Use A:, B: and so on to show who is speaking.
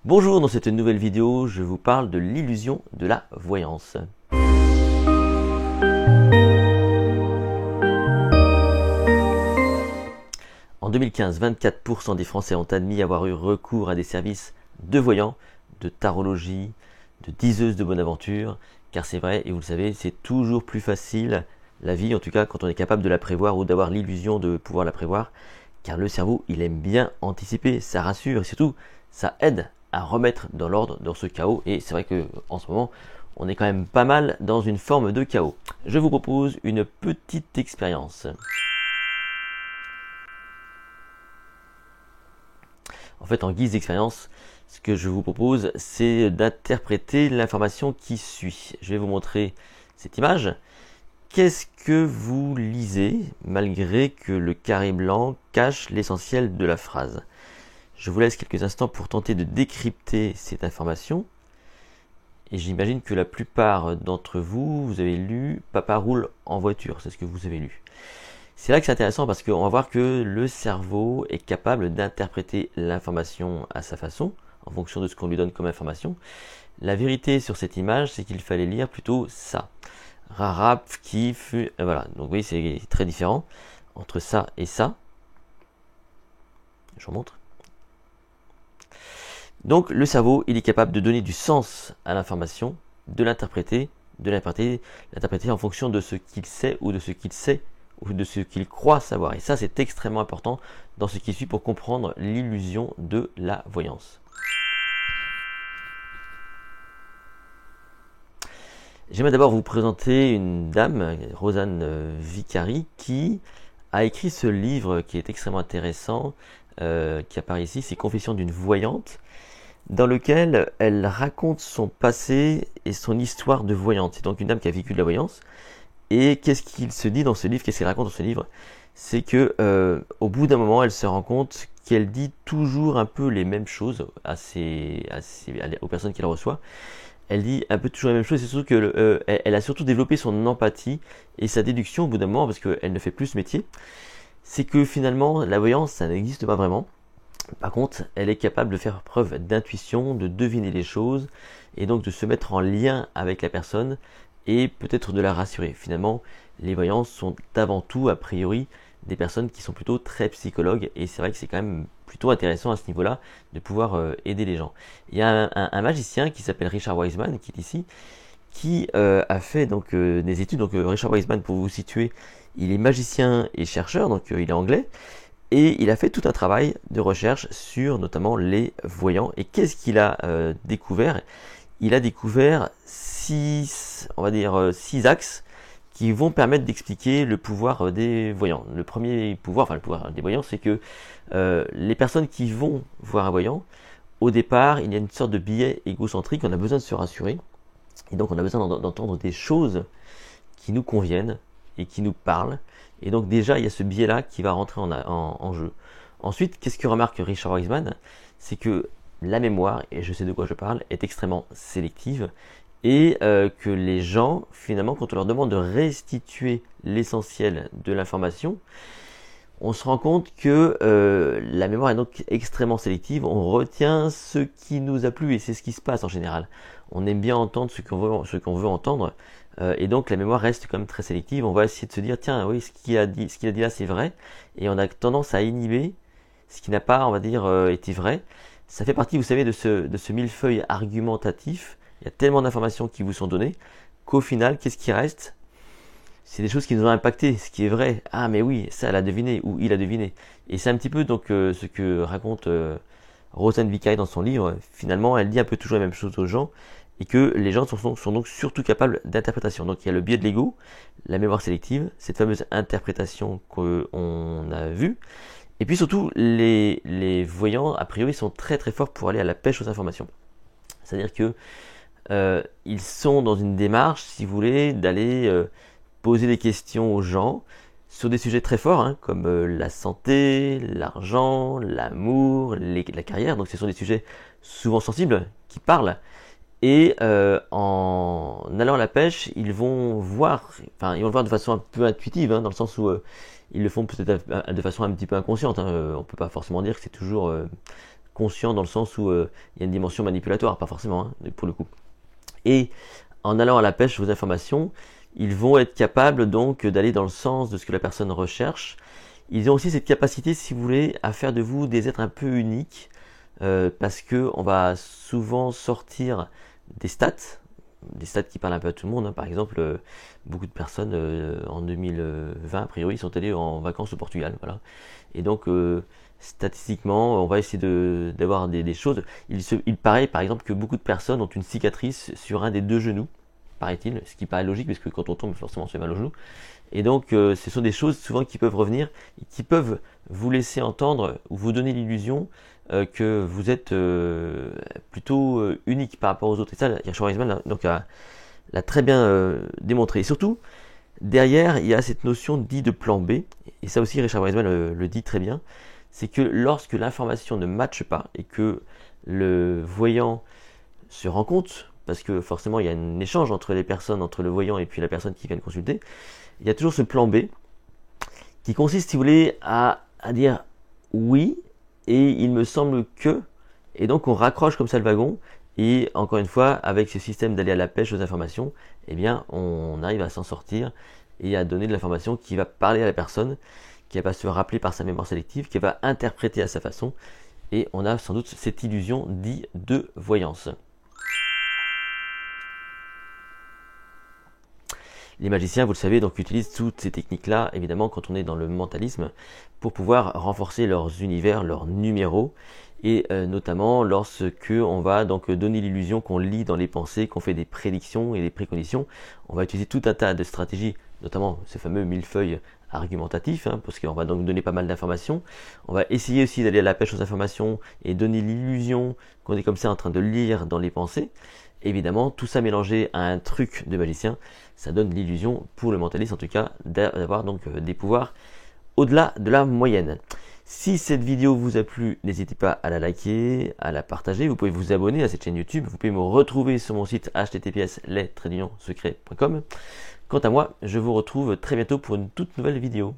A: Bonjour, dans cette nouvelle vidéo, je vous parle de l'illusion de la voyance. En 2015, 24% des Français ont admis avoir eu recours à des services de voyants, de tarologie, de diseuses de bonne aventure, car c'est vrai, et vous le savez, c'est toujours plus facile, la vie en tout cas, quand on est capable de la prévoir ou d'avoir l'illusion de pouvoir la prévoir, car le cerveau, il aime bien anticiper, ça rassure, et surtout, ça aide à remettre dans l'ordre dans ce chaos. Et c'est vrai qu'en ce moment, on est quand même pas mal dans une forme de chaos. Je vous propose une petite expérience. En fait, en guise d'expérience, ce que je vous propose, c'est d'interpréter l'information qui suit. Je vais vous montrer cette image. Qu'est-ce que vous lisez malgré que le carré blanc cache l'essentiel de la phrase? Je vous laisse quelques instants pour tenter de décrypter cette information. Et j'imagine que la plupart d'entre vous, vous avez lu « Papa roule en voiture », c'est ce que vous avez lu. C'est là que c'est intéressant parce qu'on va voir que le cerveau est capable d'interpréter l'information à sa façon, en fonction de ce qu'on lui donne comme information. La vérité sur cette image, c'est qu'il fallait lire plutôt ça. Rarap, qui fut... Voilà, donc oui, c'est très différent entre ça et ça. Je vous montre. Donc le cerveau, il est capable de donner du sens à l'information, de l'interpréter en fonction de ce qu'il sait ou de ce qu'il sait ou de ce qu'il croit savoir. Et ça, c'est extrêmement important dans ce qui suit pour comprendre l'illusion de la voyance. J'aimerais d'abord vous présenter une dame, Rosanne Vicari, qui a écrit ce livre qui est extrêmement intéressant, qui apparaît ici, c'est Confessions d'une voyante, dans lequel elle raconte son passé et son histoire de voyante. C'est donc une dame qui a vécu de la voyance. Et qu'est-ce qu'il se dit dans ce livre, qu'est-ce qu'elle raconte dans ce livre? C'est que au bout d'un moment, elle se rend compte qu'elle dit toujours un peu les mêmes choses aux personnes qu'elle reçoit. Elle dit un peu toujours la même chose, c'est surtout que elle a surtout développé son empathie et sa déduction au bout d'un moment, parce qu'elle ne fait plus ce métier. C'est que finalement, la voyance, ça n'existe pas vraiment. Par contre, elle est capable de faire preuve d'intuition, de deviner les choses et donc de se mettre en lien avec la personne et peut-être de la rassurer. Finalement, les voyants sont avant tout, a priori, des personnes qui sont plutôt très psychologues et c'est vrai que c'est quand même plutôt intéressant à ce niveau-là de pouvoir aider les gens. Il y a un magicien qui s'appelle Richard Wiseman qui est ici, qui a fait donc des études. Donc Richard Wiseman, pour vous situer, il est magicien et chercheur, donc il est anglais. Et il a fait tout un travail de recherche sur notamment les voyants. Et qu'est-ce qu'il a découvert? Il a découvert six axes qui vont permettre d'expliquer le pouvoir des voyants. Le premier pouvoir, le pouvoir des voyants, c'est que les personnes qui vont voir un voyant, au départ, il y a une sorte de biais égocentrique, on a besoin de se rassurer. Et donc on a besoin d'entendre des choses qui nous conviennent et qui nous parlent. Et donc déjà, il y a ce biais-là qui va rentrer en jeu. Ensuite, qu'est-ce que remarque Richard Wiseman? C'est que la mémoire, et je sais de quoi je parle, est extrêmement sélective et que les gens, finalement, quand on leur demande de restituer l'essentiel de l'information, on se rend compte que la mémoire est donc extrêmement sélective. On retient ce qui nous a plu et c'est ce qui se passe en général. On aime bien entendre ce qu'on veut entendre. Et donc la mémoire reste quand même très sélective. On va essayer de se dire, tiens, oui, ce qu'il a dit là, c'est vrai. Et on a tendance à inhiber ce qui n'a pas, on va dire, été vrai. Ça fait partie, vous savez, de ce millefeuille argumentatif. Il y a tellement d'informations qui vous sont données qu'au final, qu'est-ce qui reste? C'est des choses qui nous ont impacté, ce qui est vrai. Ah, mais oui, ça, elle a deviné, ou il a deviné. Et c'est un petit peu donc ce que raconte Rosanne Vicari dans son livre. Finalement, elle dit un peu toujours la même chose aux gens. Et que les gens sont donc surtout capables d'interprétation. Donc il y a le biais de l'ego, la mémoire sélective, cette fameuse interprétation qu'on a vue. Et puis surtout, les voyants, a priori, sont très très forts pour aller à la pêche aux informations. C'est-à-dire que ils sont dans une démarche, si vous voulez, d'aller poser des questions aux gens sur des sujets très forts, comme la santé, l'argent, l'amour, la carrière. Donc ce sont des sujets souvent sensibles qui parlent. Et en allant à la pêche, ils vont voir de façon un peu intuitive, dans le sens où ils le font peut-être de façon un petit peu inconsciente. On peut pas forcément dire que c'est toujours conscient dans le sens où il y a une dimension manipulatoire, pas forcément, hein, pour le coup. Et en allant à la pêche aux informations, ils vont être capables donc d'aller dans le sens de ce que la personne recherche. Ils ont aussi cette capacité, si vous voulez, à faire de vous des êtres un peu uniques, parce que on va souvent sortir des stats qui parlent un peu à tout le monde, hein. Par exemple, beaucoup de personnes en 2020, a priori, sont allées en vacances au Portugal. Voilà. Et donc, statistiquement, on va essayer d'avoir des choses. Il paraît, par exemple, que beaucoup de personnes ont une cicatrice sur un des deux genoux, paraît-il, ce qui paraît logique, parce que quand on tombe, forcément, on se fait mal au genou. Et donc, ce sont des choses souvent qui peuvent revenir, et qui peuvent vous laisser entendre ou vous donner l'illusion que vous êtes plutôt unique par rapport aux autres. Et ça, Richard Wiseman l'a très bien démontré. Et surtout, derrière, il y a cette notion dite de plan B. Et ça aussi, Richard Wiseman le dit très bien. C'est que lorsque l'information ne matche pas et que le voyant se rend compte, parce que forcément il y a un échange entre les personnes, entre le voyant et puis la personne qui vient le consulter, il y a toujours ce plan B qui consiste, si vous voulez, à dire oui, et il me semble que, et donc on raccroche comme ça le wagon, et encore une fois, avec ce système d'aller à la pêche aux informations, eh bien on arrive à s'en sortir et à donner de l'information qui va parler à la personne, qui va se rappeler par sa mémoire sélective, qui va interpréter à sa façon, et on a sans doute cette illusion dite de voyance. Les magiciens, vous le savez, donc utilisent toutes ces techniques-là, évidemment, quand on est dans le mentalisme, pour pouvoir renforcer leurs univers, leurs numéros, et notamment lorsque on va donc donner l'illusion qu'on lit dans les pensées, qu'on fait des prédictions et des préconditions, on va utiliser tout un tas de stratégies, notamment ce fameux millefeuille argumentatif, hein, parce qu'on va donc donner pas mal d'informations. On va essayer aussi d'aller à la pêche aux informations et donner l'illusion qu'on est comme ça en train de lire dans les pensées. Évidemment, tout ça mélangé à un truc de magicien, ça donne l'illusion, pour le mentaliste en tout cas, d'avoir donc des pouvoirs au-delà de la moyenne. Si cette vidéo vous a plu, n'hésitez pas à la liker, à la partager. Vous pouvez vous abonner à cette chaîne YouTube. Vous pouvez me retrouver sur mon site https://les-secrets.com. Quant à moi, je vous retrouve très bientôt pour une toute nouvelle vidéo.